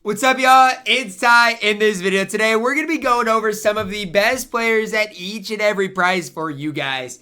What's up, y'all? It's Ty. In this video today, we're going to be going over some of the best players at each and every price for you guys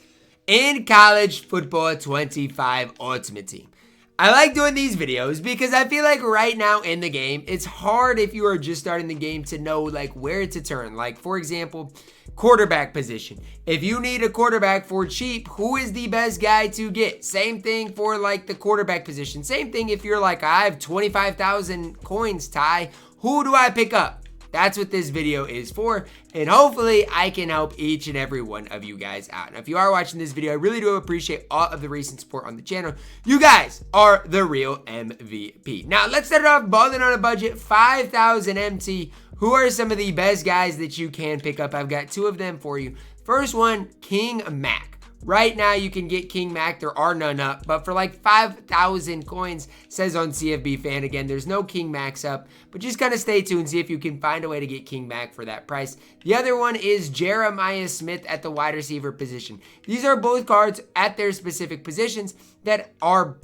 in College Football 25 Ultimate Team. I like doing these videos because I feel like right now in the game, it's hard if you are just starting the game to know like where to turn. Like, for example, quarterback position. If you need a quarterback for cheap, who is the best guy to get? Same thing for like the quarterback position. Same thing if you're like, I have 25,000 coins, Ty. Who do I pick up? That's what this video is for, and hopefully I can help each and every one of you guys out. Now, if you are watching this video, I really do appreciate all of the recent support on the channel. You guys are the real MVP. Now, let's start off balling on a budget, 5,000 MT. Who are some of the best guys that you can pick up? I've got two of them for you. First one, King Mac. Right now, you can get King Mac. There are none up, but for like 5,000 coins, says on CFB Fan. Again, there's no King Macs up, but just kind of stay tuned, see if you can find a way to get King Mac for that price. The other one is Jeremiah Smith at the wide receiver position. These are both cards at their specific positions that are,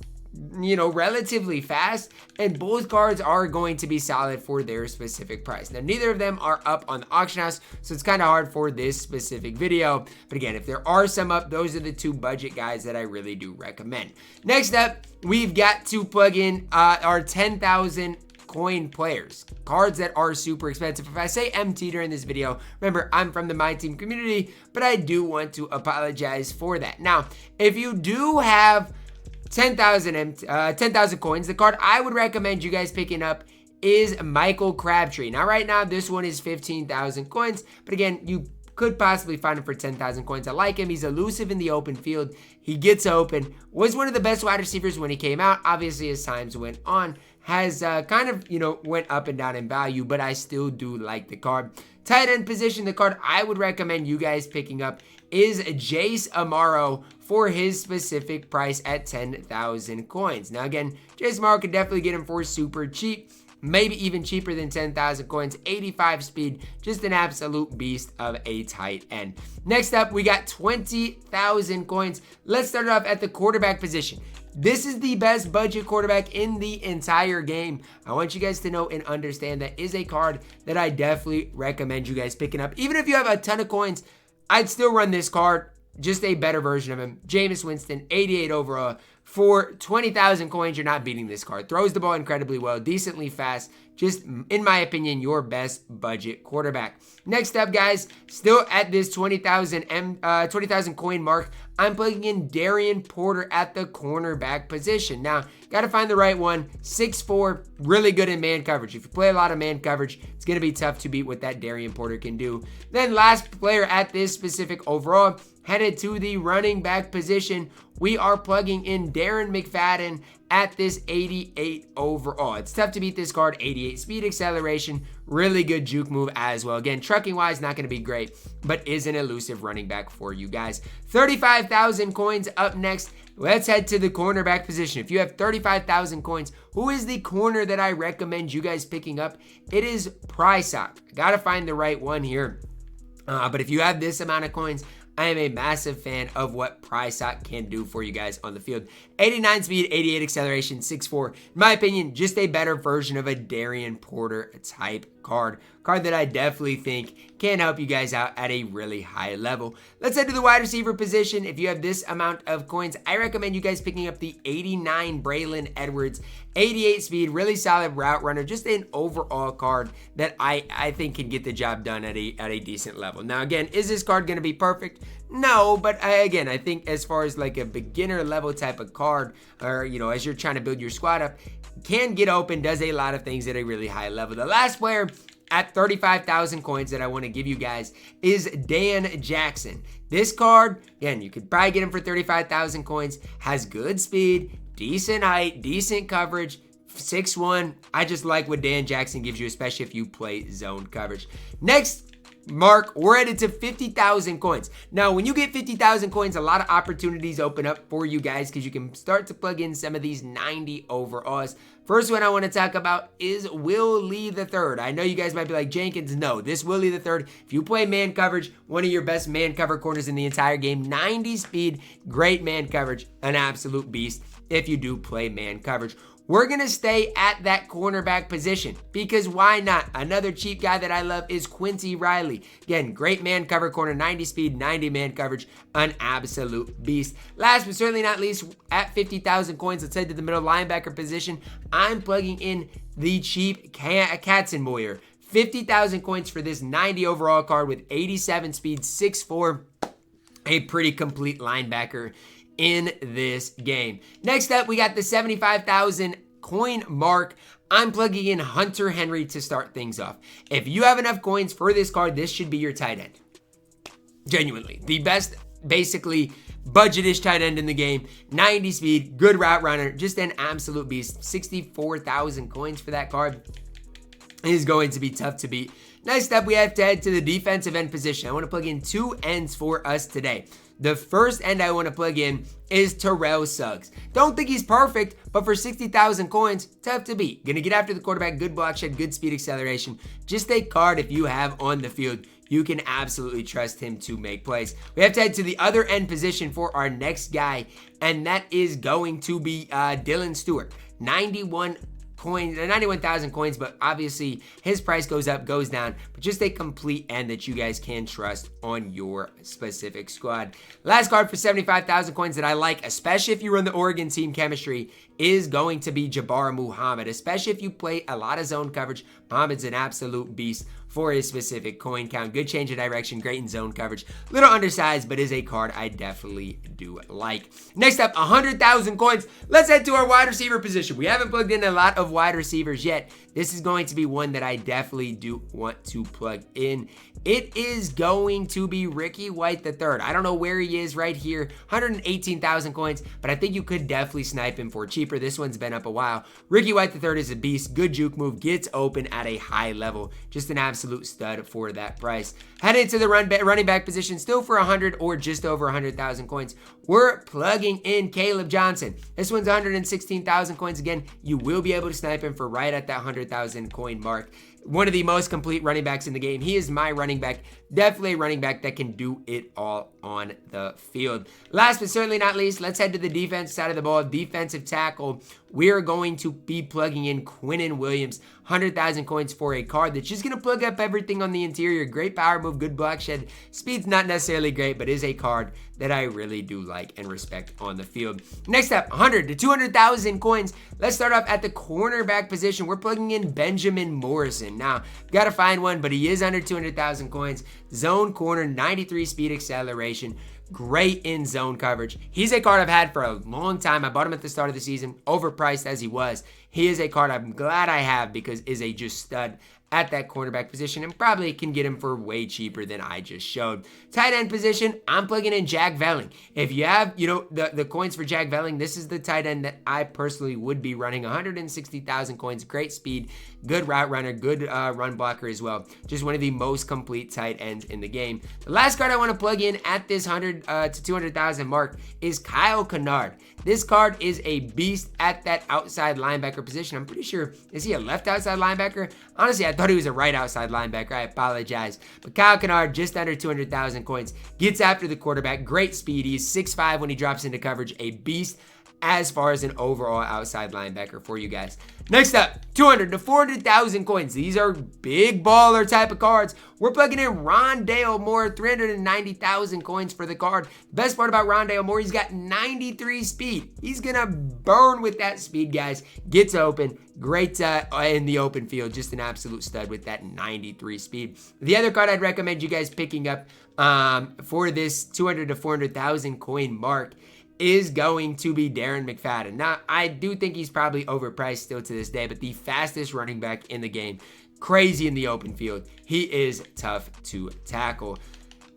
you know, relatively fast, and both cards are going to be solid for their specific price. Now, neither of them are up on the auction house, so it's kind of hard for this specific video. But again, if there are some up, those are the two budget guys that I really do recommend. Next up, we've got to plug in our 10,000 coin players, cards that are super expensive. If I say MT during this video, remember, I'm from the My Team community, but I do want to apologize for that. Now, if you do have 10,000 coins, the card I would recommend you guys picking up is Michael Crabtree. Now, right now, this one is 15,000 coins, but again, you could possibly find him for 10,000 coins. I like him. He's elusive in the open field. He gets open. Was one of the best wide receivers when he came out. Obviously, as times went on, has kind of, you know, went up and down in value, but I still do like the card. Tight end position, the card I would recommend you guys picking up is Jace Amaro for his specific price at 10,000 coins. Now, again, Jace Amaro could definitely get him for super cheap, maybe even cheaper than 10,000 coins. 85 speed, just an absolute beast of a tight end. Next up, we got 20,000 coins. Let's start off at the quarterback position. This is the best budget quarterback in the entire game. I want you guys to know and understand that is a card that I definitely recommend you guys picking up. Even if you have a ton of coins, I'd still run this card, just a better version of him. Jameis Winston, 88 overall. For 20,000 coins, you're not beating this card. Throws the ball incredibly well, decently fast. Just, in my opinion, your best budget quarterback. Next up, guys, still at this 20,000 coin mark, I'm plugging in Darian Porter at the cornerback position. Now, got to find the right one. 6'4", really good in man coverage. If you play a lot of man coverage, it's going to be tough to beat what that Darian Porter can do. Then last player at this specific overall, headed to the running back position, we are plugging in Darren McFadden at this 88 overall. It's tough to beat this card. 88 speed, acceleration, really good juke move as well. Again, trucking wise, not going to be great, but is an elusive running back for you guys. 35,000 coins up next. Let's head to the cornerback position. If you have 35,000 coins, who is the corner that I recommend you guys picking up? It is Prysock. Got to find the right one here. But if you have this amount of coins, I am a massive fan of what Prysock can do for you guys on the field. 89 speed, 88 acceleration, 6'4". In my opinion, just a better version of a Darian Porter type card that I definitely think can help you guys out at a really high level. Let's head to the wide receiver position. If you have this amount of coins, I recommend you guys picking up the 89 Braylon Edwards, 88 speed, really solid route runner, just an overall card that I think can get the job done at a decent level. Now, again, is this card going to be perfect? No, but again, I think as far as like a beginner level type of card, or, you know, as you're trying to build your squad up, can get open, does a lot of things at a really high level. The last player at 35,000 coins that I want to give you guys is Dan Jackson. This card, again, you could probably get him for 35,000 coins, has good speed, decent height, decent coverage, 6'1". I just like what Dan Jackson gives you, especially if you play zone coverage. Next mark, we're headed to 50,000 coins. Now, when you get 50,000 coins, a lot of opportunities open up for you guys because you can start to plug in some of these 90 overalls. First one I want to talk about is Willie III. I know you guys might be like, Jenkins, no, this Willie III, if you play man coverage, one of your best man cover corners in the entire game, 90 speed, great man coverage, an absolute beast if you do play man coverage. we're going to stay at that cornerback position because why not? Another cheap guy that I love is Quincy Riley. Again, great man cover corner, 90 speed, 90 man coverage, an absolute beast. Last but certainly not least, at 50,000 coins, let's head to the middle linebacker position. I'm plugging in the cheap Katzenmoyer. 50,000 coins for this 90 overall card with 87 speed, 6'4", a pretty complete linebacker in this game. Next up, we got the 75,000 coin mark. I'm plugging in Hunter Henry to start things off. If you have enough coins for this card, this should be your tight end. Genuinely. The best, basically, budget-ish tight end in the game. 90 speed, good route runner, just an absolute beast. 64,000 coins for that card is going to be tough to beat. Next up, we have to head to the defensive end position. I want to plug in 2 ends for us today. The first end I want to plug in is Terrell Suggs. Don't think he's perfect, but for 60,000 coins, tough to beat. Gonna get after the quarterback, good block shed, good speed acceleration. Just a card if you have on the field, you can absolutely trust him to make plays. We have to head to the other end position for our next guy, and that is going to be Dylan Stewart. 91,000 coins, but obviously his price goes up, goes down, but just a complete end that you guys can trust on your specific squad. Last card for 75,000 coins that I like, especially if you run the Oregon team chemistry, is going to be Jabbar Muhammad, especially if you play a lot of zone coverage. Muhammad's an absolute beast for his specific coin count. Good change of direction, great in zone coverage. Little undersized, but is a card I definitely do like. Next up, 100,000 coins. Let's head to our wide receiver position. We haven't plugged in a lot of wide receivers yet. This is going to be one that I definitely do want to plug in. It is going to be Ricky White III. I don't know where he is right here. 118,000 coins, but I think you could definitely snipe him for cheaper. This one's been up a while. Ricky White III is a beast. Good juke move. Gets open at a high level. Just an absolute stud for that price. Headed to the running back position, still for 100 or just over 100,000 coins. We're plugging in Caleb Johnson. This one's 116,000 coins. Again, you will be able to snipe him for right at that 100,000 coin mark. One of the most complete running backs in the game. He is my running back. Definitely a running back that can do it all on the field. Last but certainly not least, let's head to the defense side of the ball. Defensive tackle. We are going to be plugging in Quinnen Williams. 100,000 coins for a card that's just going to plug up everything on the interior. Great power move, good block shed. Speed's not necessarily great, but is a card that I really do like and respect on the field. Next up, 100 to 200,000 coins. Let's start off at the cornerback position. We're plugging in Benjamin Morrison. Now, got to find one, but he is under 200,000 coins. Zone corner, 93 speed acceleration. Great in zone coverage. He's a card I've had for a long time. I bought him at the start of the season, overpriced as he was. He is a card I'm glad I have because is a just stud at that cornerback position and probably can get him for way cheaper than I just showed. Tight end position, I'm plugging in Jack Velling. If you have, the coins for Jack Velling, this is the tight end that I personally would be running. 160,000 coins, great speed, good route runner, good run blocker as well. Just one of the most complete tight ends in the game. The last card I want to plug in at this 100 to 200,000 mark is Kyle Kennard. This card is a beast at that outside linebacker position. I'm pretty sure, is he a left outside linebacker? Honestly, I thought he was a right outside linebacker. I apologize. But Kyle Kennard, just under 200,000 coins, gets after the quarterback. Great speed. He's 6'5" when he drops into coverage. A beast as far as an overall outside linebacker for you guys. Next up, 200 to 400,000 coins. These are big baller type of cards. We're plugging in Rondale Moore, 390,000 coins for the card. The best part about Rondale Moore, he's got 93 speed. He's going to burn with that speed, guys. Gets open. Great in the open field. Just an absolute stud with that 93 speed. The other card I'd recommend you guys picking up for this 200 to 400,000 coin mark is going to be Darren McFadden. Now, I do think he's probably overpriced still to this day, but the fastest running back in the game. Crazy in the open field. He is tough to tackle.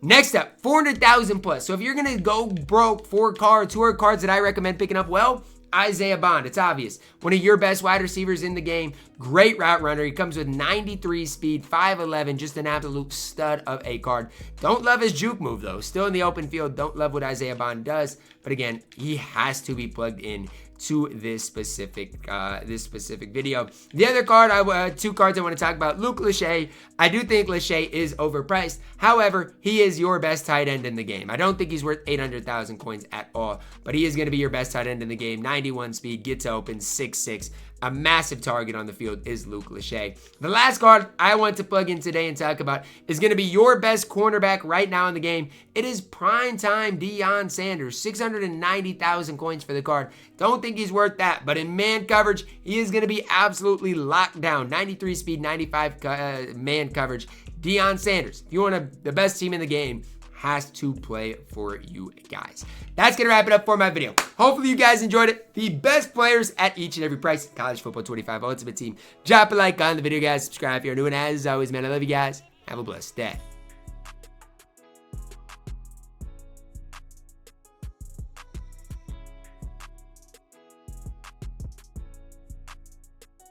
Next up, 400,000 plus. So if you're going to go broke for cards, who are cards that I recommend picking up? Well, Isaiah Bond, it's obvious. One of your best wide receivers in the game. Great route runner. He comes with 93 speed, 5'11", just an absolute stud of a card. Don't love his juke move, though. Still in the open field. Don't love what Isaiah Bond does. But again, he has to be plugged in to this specific video. The other card, two cards I want to talk about. Luke Lachey. I do think Lachey is overpriced. However, he is your best tight end in the game. I don't think he's worth 800,000 coins at all, but he is going to be your best tight end in the game. 91 speed, gets open, 6'6". A massive target on the field is Luke Lachey. The last card I want to plug in today and talk about is going to be your best cornerback right now in the game. It is primetime Deion Sanders, 690,000 coins for the card. Don't think he's worth that, but in man coverage, he is going to be absolutely locked down. 93 speed, 95 man coverage. Deion Sanders, if you want the best team in the game, has to play for you guys. That's going to wrap it up for my video. Hopefully you guys enjoyed it. The best players at each and every price. College Football 25 Ultimate Team. Drop a like on the video, guys. Subscribe if you're new. And as always, man, I love you guys. Have a blessed day.